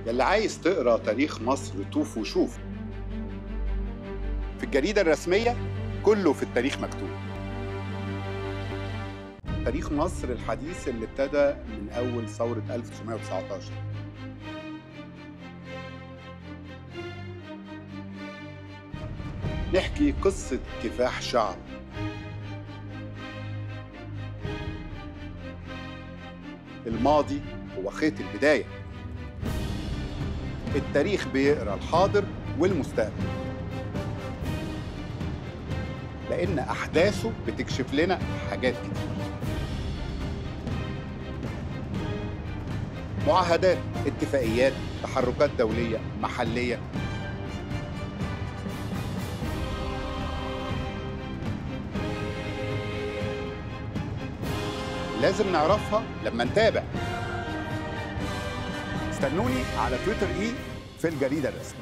يلي عايز تقرا تاريخ مصر طوف وشوف. في الجريدة الرسمية كله في التاريخ مكتوب. تاريخ مصر الحديث اللي ابتدى من أول ثورة 1919. نحكي قصة كفاح شعب، الماضي هو خيط البداية. التاريخ بيقرأ الحاضر والمستقبل، لأن أحداثه بتكشف لنا حاجات كتير. معاهدات، اتفاقيات، تحركات دولية محلية. لازم نعرفها لما نتابع. استنوني على تويتر في الجريدة الرسمية.